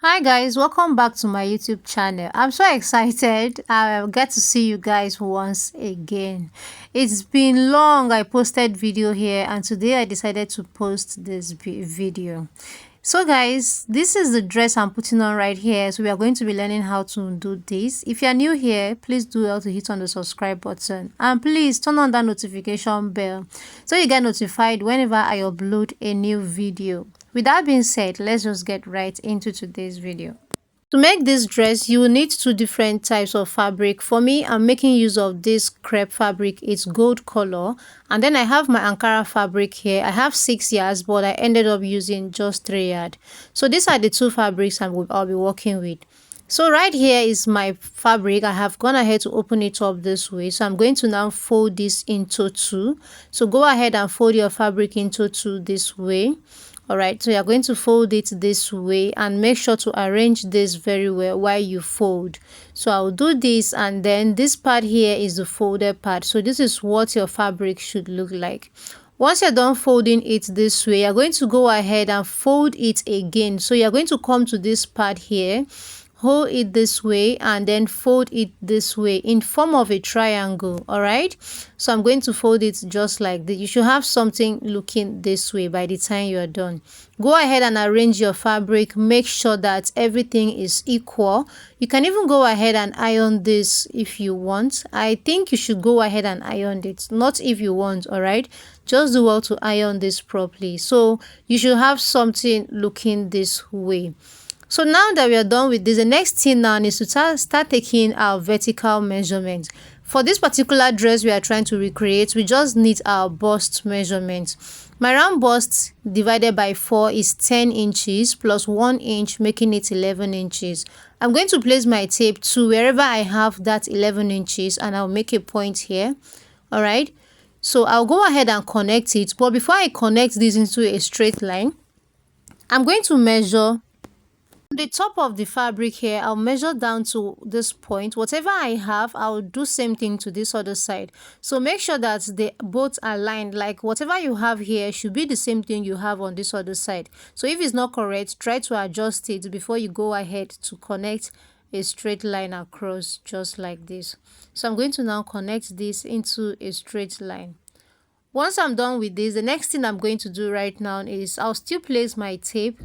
Hi guys, welcome back to my YouTube channel. I'm so excited. I'll get to see you guys once again. It's been long I posted video here and today I decided to post this video. So guys, this is the dress I'm putting on right here. So we are going to be learning how to do this. If you are new here, please do well to hit on the subscribe button and please turn on that notification bell so you get notified whenever I upload a new video. With that being said, let's just get right into today's video. To make this dress, you will need two different types of fabric. For me, I'm making use of this crepe fabric. It's gold color. And then I have my Ankara fabric here. I have 6 yards, but I ended up using just 3 yards. So these are the two fabrics I'll be working with. So right here is my fabric. I have gone ahead to open it up this way. So I'm going to now fold this into two. So go ahead and fold your fabric into two this way. All right, so you're going to fold it this way and make sure to arrange this very well while you fold. So I'll do this, and then this part here is the folded part. So this is what your fabric should look like. Once you're done folding it this way, you're going to go ahead and fold it again. So you're going to come to this part here, hold it this way, and then fold it this way in form of a triangle. All right, so I'm going to fold it just like this. You should have something looking this way by the time you're done. Go ahead and arrange your fabric. Make sure that everything is equal. You can even go ahead and iron this if you want. I think you should go ahead and iron it, not if you want. All right, just do well to iron this properly. So you should have something looking this way. So now that we are done with this, the next thing now is to start taking our vertical measurement. For this particular dress we are trying to recreate, we just need our bust measurement. My round bust divided by 4 is 10 inches plus 1 inch, making it 11 inches. I'm going to place my tape to wherever I have that 11 inches and I'll make a point here. All right. So I'll go ahead and connect it. But before I connect this into a straight line, I'm going to measure the top of the fabric here. I'll measure down to this point. Whatever I have, I'll do same thing to this other side. So make sure that they both align. Like whatever you have here should be the same thing you have on this other side. So if it's not correct, try to adjust it before you go ahead to connect a straight line across, just like this. So I'm going to now connect this into a straight line. Once I'm done with this, the next thing I'm going to do right now is I'll still place my tape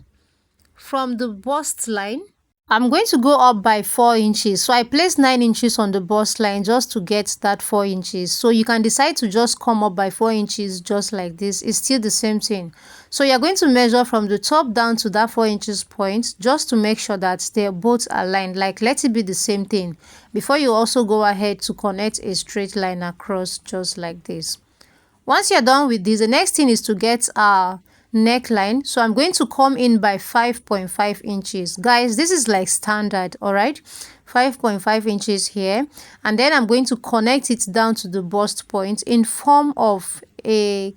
from the bust line. I'm going to go up by 4 inches. So I placed 9 inches on the bust line just to get that 4 inches. So you can decide to just come up by 4 inches just like this. It's still the same thing. So you're going to measure from the top down to that 4 inches point just to make sure that they're both aligned. Like let it be the same thing before you also go ahead to connect a straight line across just like this. Once you're done with this, the next thing is to get our neckline. So I'm going to come in by 5.5 inches. Guys, this is like standard. All right, 5.5 inches here, and then I'm going to connect it down to the bust point in form of a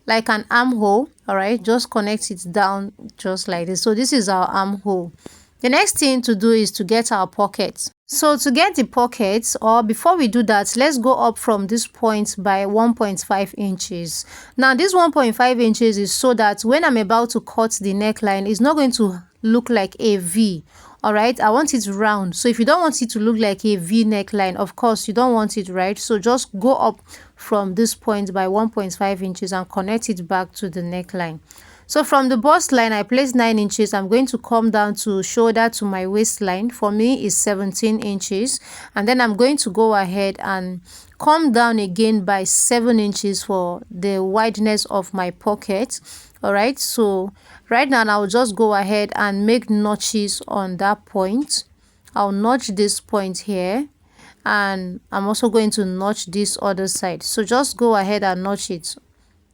like an armhole. All right, just connect it down just like this. So this is our armhole. The next thing to do is to get our pockets. So to get the pockets, or before we do that, let's go up from this point by 1.5 inches. Now this 1.5 inches is so that when I'm about to cut the neckline, it's not going to look like a V. All right, I want it round. So if you don't want it to look like a V neckline, of course you don't want it, right? So just go up from this point by 1.5 inches and connect it back to the neckline. So from the bust line, I placed 9 inches. I'm going to come down to shoulder to my waistline. For me, is 17 inches. And then I'm going to go ahead and come down again by 7 inches for the wideness of my pocket. All right. So right now, I'll just go ahead and make notches on that point. I'll notch this point here. And I'm also going to notch this other side. So just go ahead and notch it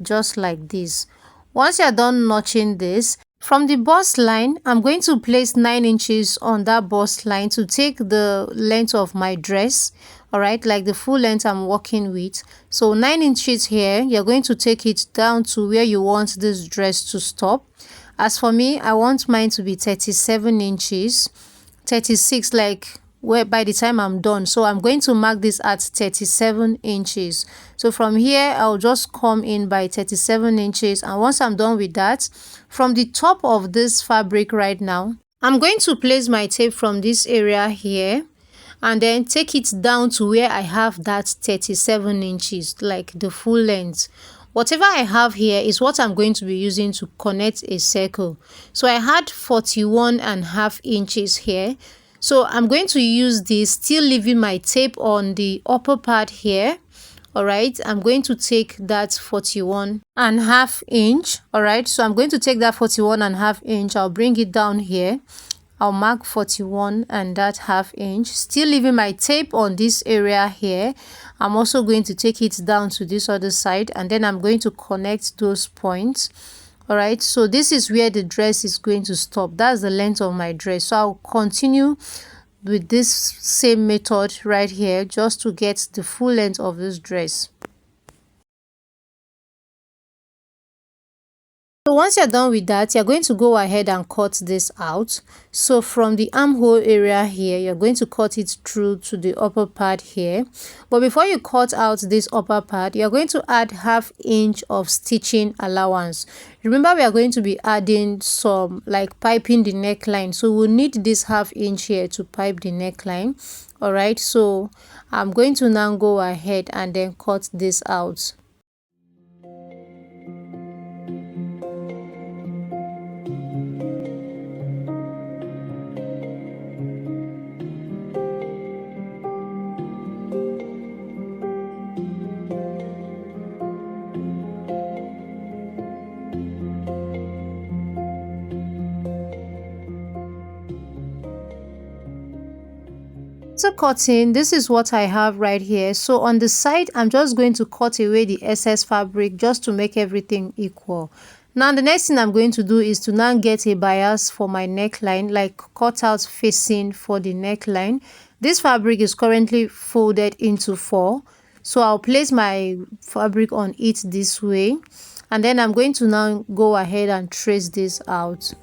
just like this. Once you're done notching this, from the bust line, I'm going to place 9 inches on that bust line to take the length of my dress. All right, like the full length I'm working with. So 9 inches here, you're going to take it down to where you want this dress to stop. As for me, I want mine to be 37 inches, 36 like where by the time I'm done. So I'm going to mark this at 37 inches. So from here, I'll just come in by 37 inches. And once I'm done with that, from the top of this fabric right now, I'm going to place my tape from this area here and then take it down to where I have that 37 inches, like the full length. Whatever I have here is what I'm going to be using to connect a circle. So I had 41.5 inches here. So I'm going to use this, still leaving my tape on the upper part here. All right, I'm going to take that 41.5 inch. All right, so I'm going to take that 41.5 inch. I'll bring it down here. I'll mark 41.5 inch, still leaving my tape on this area here. I'm also going to take it down to this other side, and then I'm going to connect those points. All right, so this is where the dress is going to stop. That's the length of my dress. So I'll continue with this same method right here just to get the full length of this dress. So once you're done with that, you're going to go ahead and cut this out. So from the armhole area here, you're going to cut it through to the upper part here. But before you cut out this upper part, you're going to add ½ inch of stitching allowance. Remember, we are going to be adding some like piping the neckline. So we'll need this ½ inch here to pipe the neckline. All right, so I'm going to now go ahead and then cut this out. After cutting, this is what I have right here. So on the side, I'm just going to cut away the excess fabric just to make everything equal. Now the next thing I'm going to do is to now get a bias for my neckline, like cut out facing for the neckline. This fabric is currently folded into 4, so I'll place my fabric on it this way, and then I'm going to now go ahead and trace this out.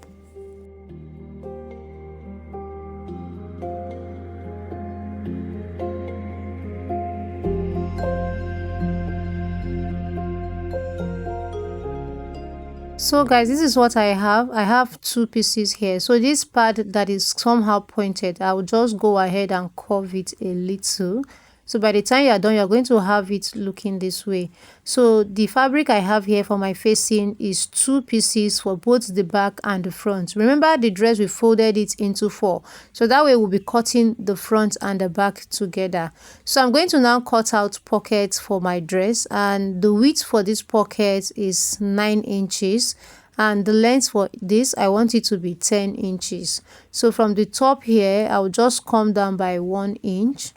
So guys, this is what I have 2 pieces here. So this part that is somehow pointed, I will just go ahead and curve it a little. So by the time you are done, you're going to have it looking this way. So the fabric I have here for my facing is 2 pieces for both the back and the front. Remember, the dress, we folded it into 4. So that way we'll be cutting the front and the back together. So I'm going to now cut out pockets for my dress, and the width for this pocket is 9 inches. And the length for this, I want it to be 10 inches. So from the top here, I'll just come down by 1 inch.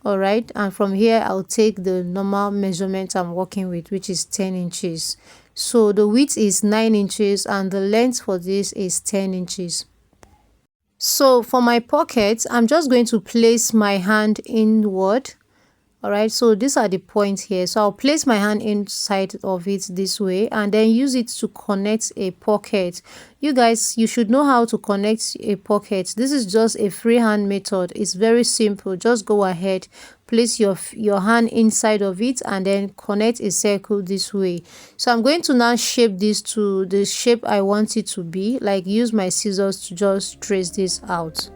All right, and from here I'll take the normal measurement I'm working with, which is 10 inches. So the width is 9 inches and the length for this is 10 inches. So for my pocket, I'm just going to place my hand inward. All right, so these are the points here. So I'll place my hand inside of it this way and then use it to connect a pocket. You guys, you should know how to connect a pocket. This is just a freehand method. It's very simple. Just go ahead, place your hand inside of it and then connect a circle this way. So I'm going to now shape this to the shape I want it to be, like use my scissors to just trace this out.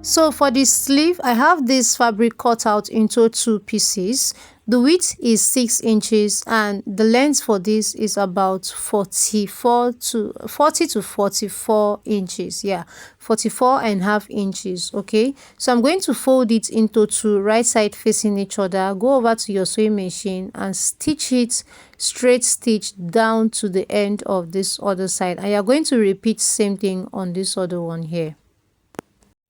So for the sleeve, I have this fabric cut out into 2 pieces. The width is 6 inches and the length for this is about 40 to 44 inches. Yeah, 44.5 inches. Okay, so I'm going to fold it into 2 right side facing each other. Go over to your sewing machine and stitch it straight stitch down to the end of this other side, and you're going to repeat same thing on this other one here.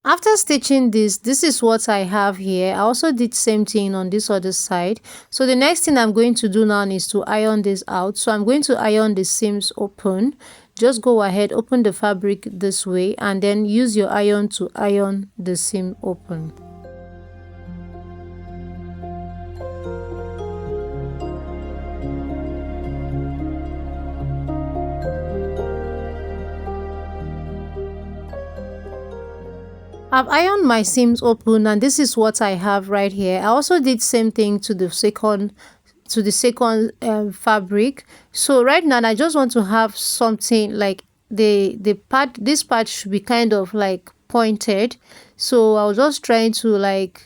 After stitching this is what I have here. I also did same thing on this other side. So the next thing I'm going to do now is to iron this out. So I'm going to iron the seams open. Just go ahead, open the fabric this way and then use your iron to iron the seam open. I've ironed my seams open, and this is what I have right here. I also did same thing to the second fabric. So right now I just want to have something like the part, this part should be kind of like pointed. So I was just trying to like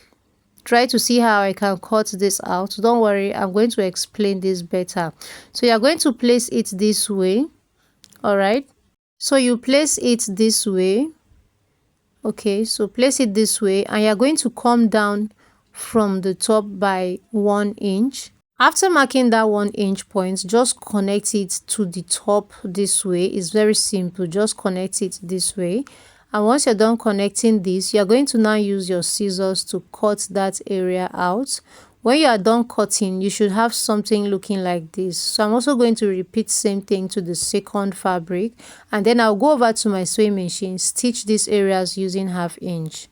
try to see how I can cut this out. Don't worry, I'm going to explain this better. So you're going to place it this way. All right, so you place it this way. Okay, so place it this way, and you're going to come down from the top by 1 inch. After marking that 1 inch point, just connect it to the top this way. It's very simple, just connect it this way. And once you're done connecting this, you're going to now use your scissors to cut that area out. When you are done cutting, you should have something looking like this. So I'm also going to repeat same thing to the second fabric, and then I'll go over to my sewing machine, stitch these areas using 1/2 inch.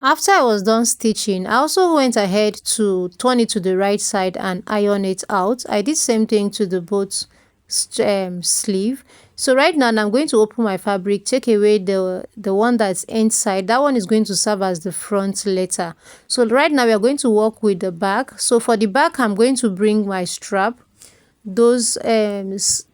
After I was done stitching, I also went ahead to turn it to the right side and iron it out. I did same thing to the both sleeve. So right now I'm going to open my fabric, take away the one that's inside. That one is going to serve as the front letter. So right now we are going to work with the back. So for the back, I'm going to bring my strap, those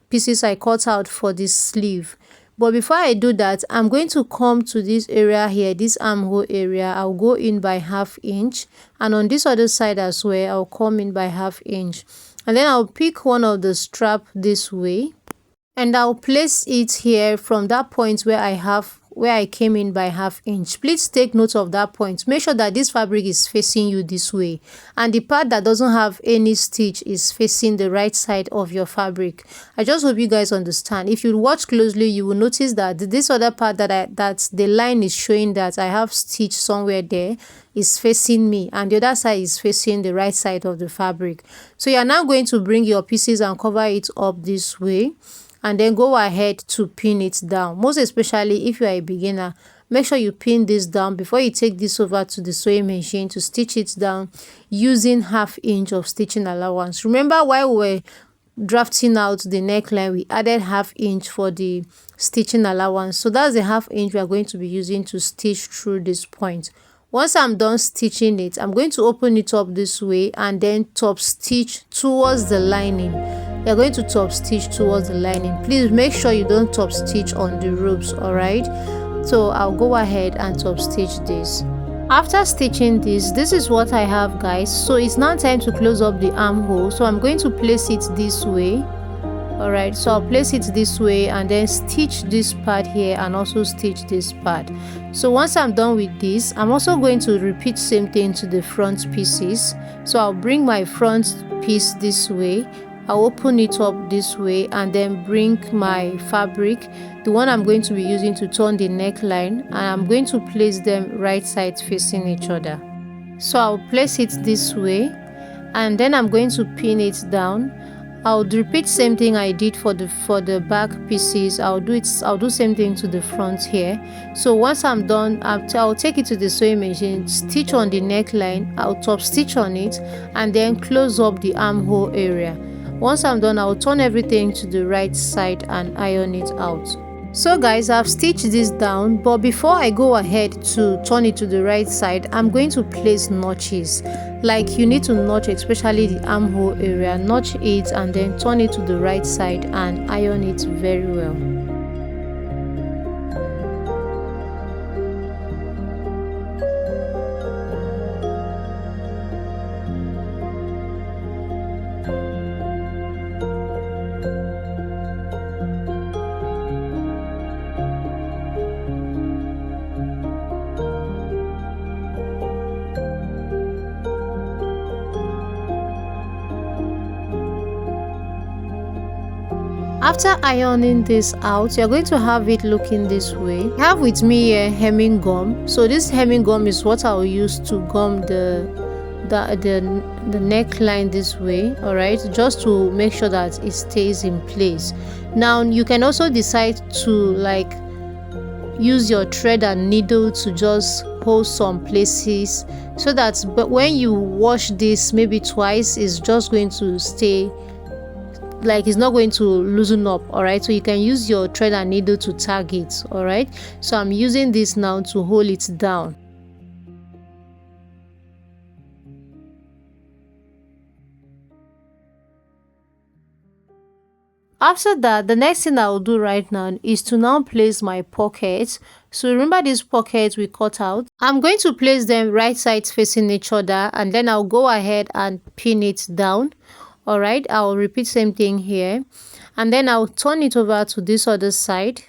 pieces I cut out for this sleeve. But before I do that, I'm going to come to this area here, this armhole area. I'll go in by 1/2 inch, and on this other side as well, I'll come in by 1/2 inch. And then I'll pick one of the strap this way, and I'll place it here from that point where I came in by 1/2 inch. Please take note of that point. Make sure that this fabric is facing you this way, and the part that doesn't have any stitch is facing the right side of your fabric. I just hope you guys understand. If you watch closely, you will notice that this other part that the line is showing that I have stitch somewhere there is facing me, and the other side is facing the right side of the fabric. So you're now going to bring your pieces and cover it up this way, and then go ahead to pin it down. Most especially if you are a beginner, make sure you pin this down before you take this over to the sewing machine to stitch it down using 1/2 inch of stitching allowance. Remember, while we were drafting out the neckline, we added 1/2 inch for the stitching allowance. So that's the 1/2 inch we are going to be using to stitch through this point. Once I'm done stitching it, I'm going to open it up this way and then top stitch towards the lining. You're going to top stitch towards the lining. Please make sure you don't top stitch on the ropes. All right, so I'll go ahead and top stitch this. After stitching this is what I have, guys. So it's now time to close up the armhole. So I'm going to place it this way. All right, so I'll place it this way and then stitch this part here and also stitch this part. So once I'm done with this, I'm also going to repeat same thing to the front pieces. So I'll bring my front piece this way, I'll open it up this way, and then bring my fabric, the one I'm going to be using to turn the neckline, and I'm going to place them right sides facing each other. So I'll place it this way, and then I'm going to pin it down. I'll repeat same thing I did for the back pieces. I'll do same thing to the front here. So once I'm done, I'll take it to the sewing machine, stitch on the neckline, I'll top stitch on it, and then close up the armhole area. Once I'm done, I'll turn everything to the right side and iron it out. So guys, I've stitched this down, but before I go ahead to turn it to the right side, I'm going to place notches. Like, you need to notch, especially the armhole area, notch it and then turn it to the right side and iron it very well. After ironing this out, you're going to have it looking this way. I have with me here hemming gum. So this hemming gum is what I'll use to gum the neckline this way. All right, just to make sure that it stays in place. Now you can also decide to like use your thread and needle to just hold some places, so that but when you wash this maybe twice, it's just going to stay like it's not going to loosen up. All right, so you can use your thread and needle to tag it. All right, so I'm using this now to hold it down. After that, the next thing I will do right now is to now place my pockets. So remember these pockets we cut out. I'm going to place them right sides facing each other, and then I'll go ahead and pin it down. All right, I'll repeat same thing here, and then I'll turn it over to this other side.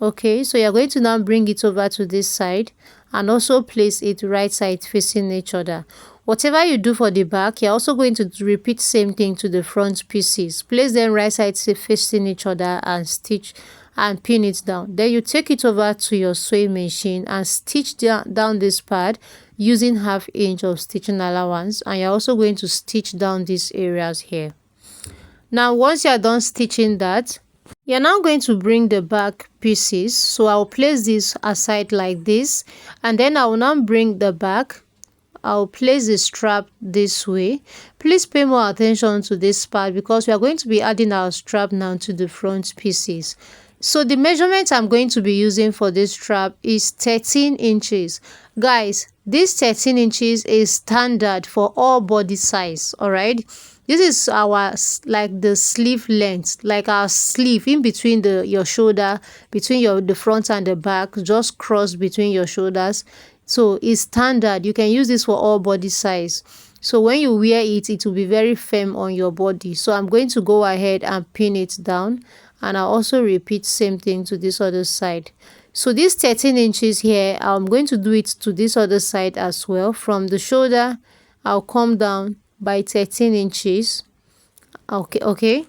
Okay, so you're going to now bring it over to this side and also place it right side facing each other. Whatever you do for the back, you're also going to repeat same thing to the front pieces. Place them right side facing each other and stitch and pin it down. Then you take it over to your sewing machine and stitch down this part using 1/2 inch of stitching allowance, and you're also going to stitch down these areas here. Now once you're done stitching that, you're now going to bring the back pieces. So I'll place this aside like this, and then I will now bring the back. I'll place the strap this way. Please pay more attention to this part because we are going to be adding our strap now to the front pieces. So the measurement I'm going to be using for this strap is 13 inches. Guys, this 13 inches is standard for all body size. All right, this is our like the sleeve length, like our sleeve in between your shoulder, between the front and the back, just cross between your shoulders. So it's standard. You can use this for all body size. So when you wear it, it will be very firm on your body. So I'm going to go ahead and pin it down, and I'll also repeat same thing to this other side. So this 13 inches here, I'm going to do it to this other side as well. From the shoulder, I'll come down by 13 inches. Okay.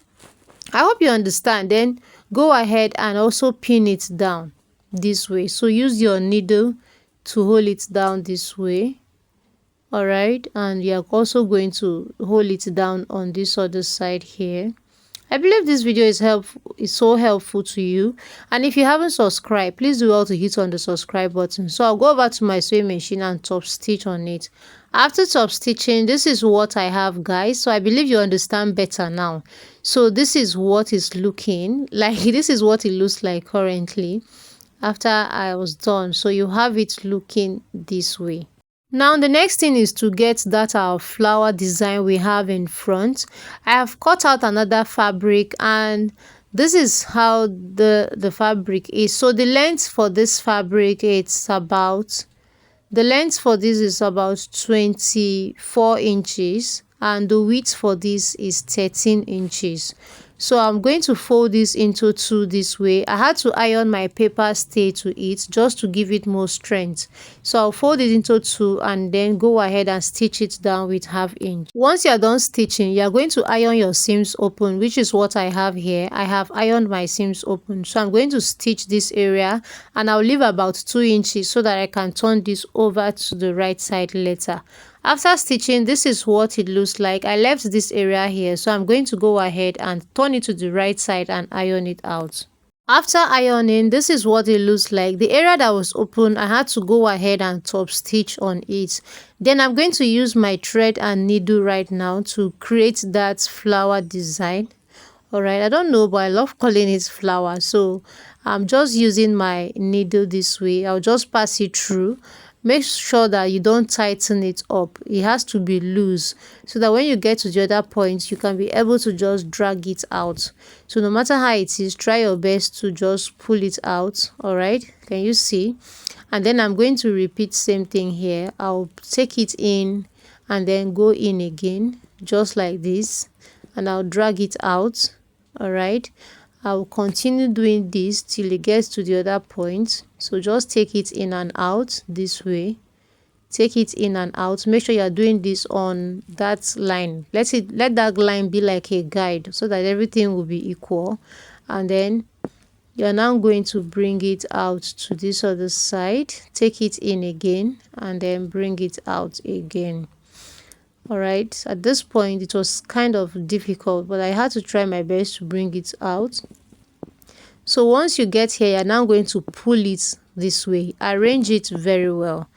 I hope you understand. Then go ahead and also pin it down this way. So use your needle to hold it down this way. All right, and you're also going to hold it down on this other side here. I believe this video is so helpful to you, and if you haven't subscribed, please do well to hit on the subscribe button. So I'll go over to my sewing machine and top stitch on it. After top stitching, this is what I have, guys. So I believe you understand better now. So this is what it's looking like. This is what it looks like currently after I was done. So you have it looking this way. Now the next thing is to get that our flower design we have in front. I have cut out another fabric, and this is how the fabric is. So the length for this fabric, the length for this is about 24 inches, and the width for this is 13 inches. So I'm going to fold this into two this way. I had to iron my paper stay to it just to give it more strength. So I'll fold it into two and then go ahead and stitch it down with 1/2 inch. Once you're done stitching, you're going to iron your seams open, which is what I have here. I have ironed my seams open. So I'm going to stitch this area, and I'll leave about 2 inches so that I can turn this over to the right side later. After stitching, this is what it looks like. I left this area here, so I'm going to go ahead and turn it to the right side and iron it out. After ironing, this is what it looks like. The area that was open, I had to go ahead and top stitch on it. Then I'm going to use my thread and needle right now to create that flower design. All right, I don't know, but I love calling it flower, so I'm just using my needle this way. I'll just pass it through. Make sure that you don't tighten it up. It has to be loose so that when you get to the other point, you can be able to just drag it out. So no matter how it is, try your best to just pull it out. All right, can you see? And then I'm going to repeat same thing here. I'll take it in and then go in again, just like this, and I'll drag it out. All right, I'll continue doing this till it gets to the other point. So just take it in and out this way. Take it in and out. Make sure you're doing this on that line. Let that line be like a guide so that everything will be equal. And then you're now going to bring it out to this other side. Take it in again and then bring it out again. All right, at this point it was kind of difficult, but I had to try my best to bring it out. So once you get here, you're now going to pull it this way. Arrange it very well.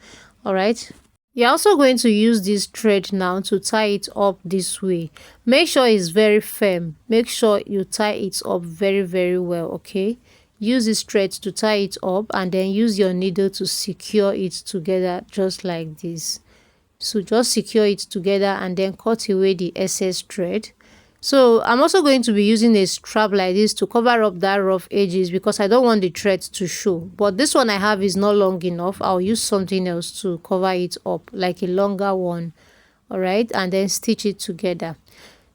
All right, You're also going to use this thread now to tie it up this way. Make sure it's very firm. Make sure you tie it up very, very well, okay? Use this thread to tie it up and then use your needle to secure it together just like this. So just secure it together and then cut away the excess thread. So I'm also going to be using a strap like this to cover up that rough edges because I don't want the thread to show. But this one I have is not long enough. I'll use something else to cover it up, like a longer one. All right, and then stitch it together.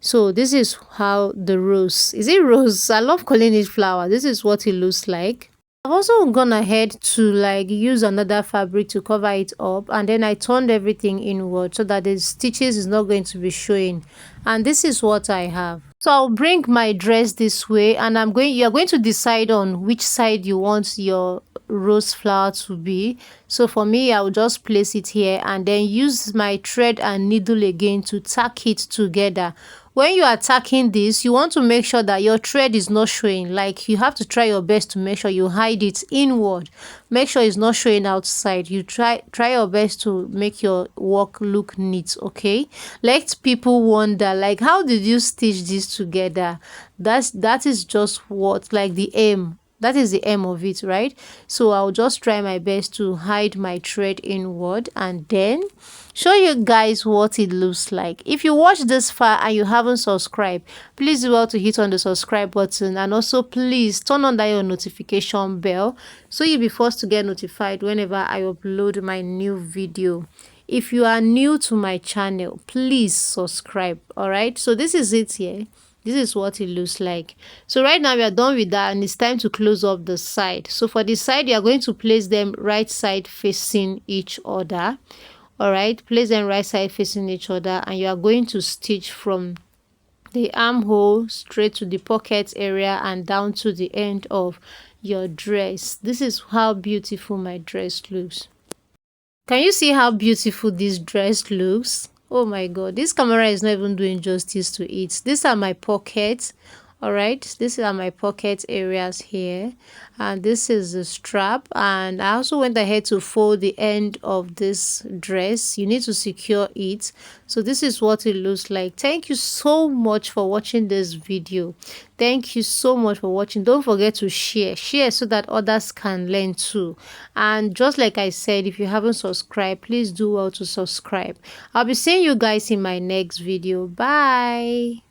So this is how the rose, is it rose? I love calling it flower. This is what it looks like. I've also gone ahead to like use another fabric to cover it up, and then I turned everything inward so that the stitches is not going to be showing. And this is what I have. So I'll bring my dress this way, and you're going to decide on which side you want your rose flower to be. So for me, I'll just place it here and then use my thread and needle again to tack it together. When you are tacking this, you want to make sure that your thread is not showing. Like, you have to try your best to make sure you hide it inward. Make sure it's not showing outside. You try your best to make your work look neat, okay? Let people wonder, like, how did you stitch this together? That is just what, like, the aim. That is the aim of it, right? So I'll just try my best to hide my thread inward and then show you guys what it looks like. If you watch this far and you haven't subscribed, please do well to hit on the subscribe button, and also please turn on that your notification bell so you'll be first to get notified whenever I upload my new video. If you are new to my channel, please subscribe. All right, so this is it here. This is what it looks like. So right now we are done with that, and it's time to close up the side. So for the side, you are going to place them right side facing each other. All right, place them right side facing each other, and you are going to stitch from the armhole straight to the pocket area and down to the end of your dress. This is how beautiful my dress looks. Can you see how beautiful this dress looks? Oh my god, this camera is not even doing justice to it. These are my pockets. All right, these are my pocket areas here, and this is the strap. And I also went ahead to fold the end of this dress. You need to secure it. So this is what it looks like. Thank you so much for watching this video. Thank you so much for watching. Don't forget to share so that others can learn too. And just like I said, if you haven't subscribed, please do well to subscribe. I'll be seeing you guys in my next video. Bye.